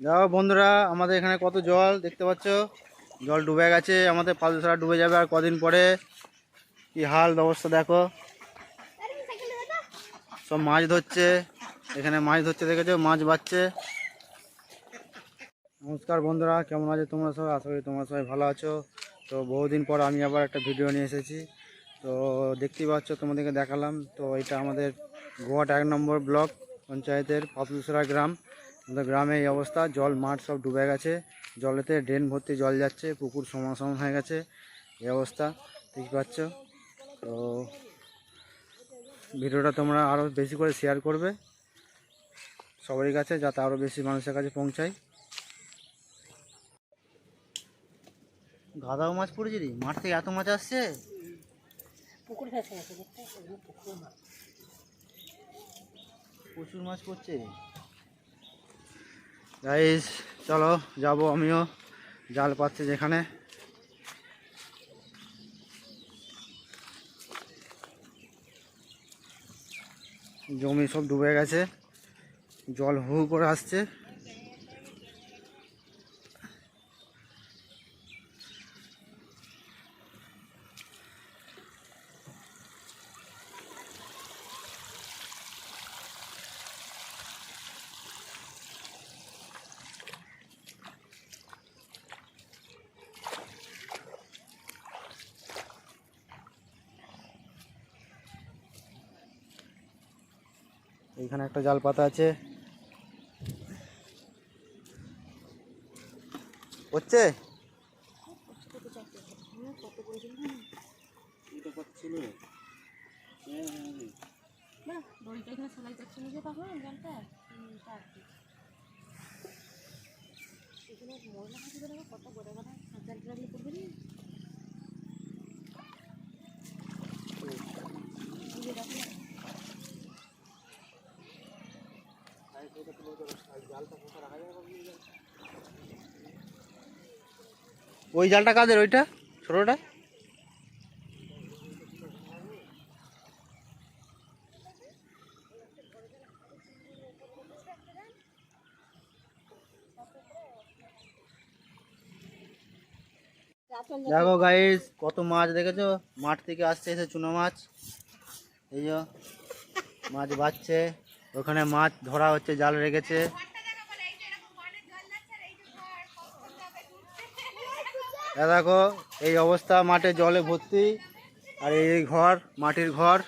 যাও বন্ধুরা, আমাদের এখানে কত জল দেখতে পাচ্ছ। জল ডুবে গেছে, আমাদের পালসারা ডুবে যাবে আর কদিন পরে। কি হাল অবস্থা দেখো, সব মাছ ধরছে এখানে, মাছ ধরছে দেখেছো, মাছ বাচ্ছে। নমস্কার বন্ধুরা, কেমন আছো তোমরা সবাই? আশা করি তোমরা সবাই ভালো আছো। তো বহুদিন পর আমি আবার একটা ভিডিও নিয়ে এসেছি। তো দেখতেই পাচ্ছ, তোমাদেরকে দেখালাম। তো এটা আমাদের গোয়াট 1 নম্বর ব্লক পঞ্চায়েতের পাপলুসরা গ্রাম। আমাদের গ্রামে এই অবস্থা, জল মাঠ সব ডুবে গেছে, জলেতে ড্রেন ভর্তি জল যাচ্ছে, পুকুর সমান সমান হয়ে গেছে এই অবস্থা, দেখতে পাচ্ছ। তো ভিডিওটা তোমরা আরও বেশি করে শেয়ার করবে সবারই কাছে, যাতে আরও বেশি মানুষের কাছে পৌঁছায়। গাদাও মাছ পড়েছে রে, মাঠ থেকে এত মাছ আসছে। পুকুর ভেসে গেছে, প্রচুর মাছ পড়ছে। গাইস চলো যাব, আমিও জাল পাচ্ছি যেখানে। জমি সব ডুবে গেছে, জল হু হু করে আসছে। এইখানে একটা জাল পাতা আছে, হচ্ছে দড়িটা এখানে সেলাই করছে নিজে তখন জলটা এখানে ময়লা হাঁটি দেবে, কত বড় বড় জাল লাগলে করবে নি। ওই জালটা কাদের? ওইটা ছোটটা? দেখো গাইস, কত মাছ দেখেছো, মাঠ থেকে আসছে এসে চুনো মাছ। এই যে মাছ বাচ্ছে, ওখানে মাছ ধরা হচ্ছে, জাল রেখেছে। দেখো এই অবস্থা, মাঠে জলে ভর্তি। আর এই ঘর, মাটির ঘর,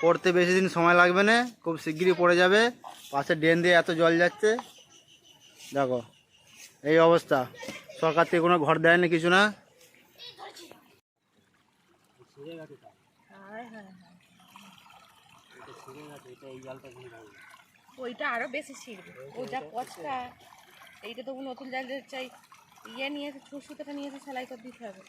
পড়তে বেশি দিন সময় লাগবে না, খুব শিগগিরই পড়ে যাবে। পাশে ড্রেন দিয়ে এত জল যাচ্ছে, দেখো এই অবস্থা। সরকার থেকে কোনো ঘর দেয় না, কিছু না। ওইটা আরো বেশি ছিড়বে, ও যা পচকা। এইটা তো নতুন জাল চাই, ইয়ে নিয়েছে, সুতোটা নিয়েছে, সেলাই করে দিতে হবে।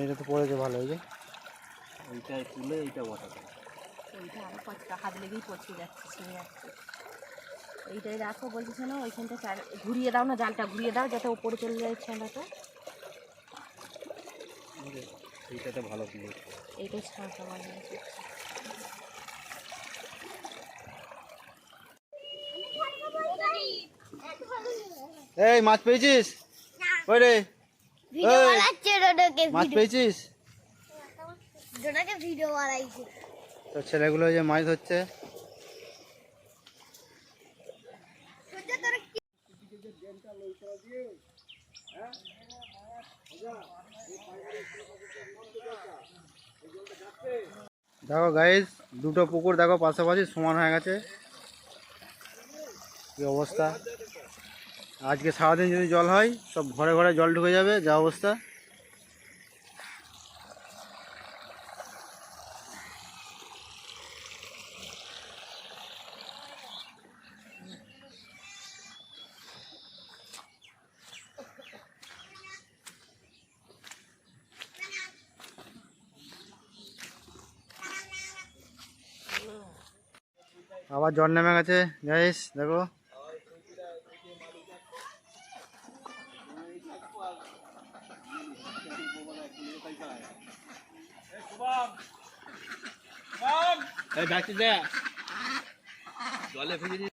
এটা তো পড়েছে ভালো, এই যে এইটাই তুলে এইটা বসাতে। ওইটা আরো পচকা, হাত লেগেই পচকে যাচ্ছে, ছিঁড়ে যাচ্ছে। এইটাই রাখো বলছিস না, ওইখানটা ঘুরিয়ে দাও না, জালটা ঘুরিয়ে দাও যাতে ওপরে চলে যায় ছেঁড়াটা। এইটাতে ভালো তুলে, এইটাই ছাঁকা মানে। এই মাছ পেয়েছিস? ওই রে, মাছ পেয়েছিস? তো ছেলেগুলো যে মাছ ধরছে। দেখো গাইস, দুটো পুকুর দেখো পাশাপাশি সমান হয়ে গেছে, কি অবস্থা। আজকে সারাদিন যদি জল হয়, সব ঘরে ঘরে জল ঢুকে যাবে, যা অবস্থা। আবার জল নেমে গেছে গাইস, দেখো। এই ডাকতে দে জলে ভিজে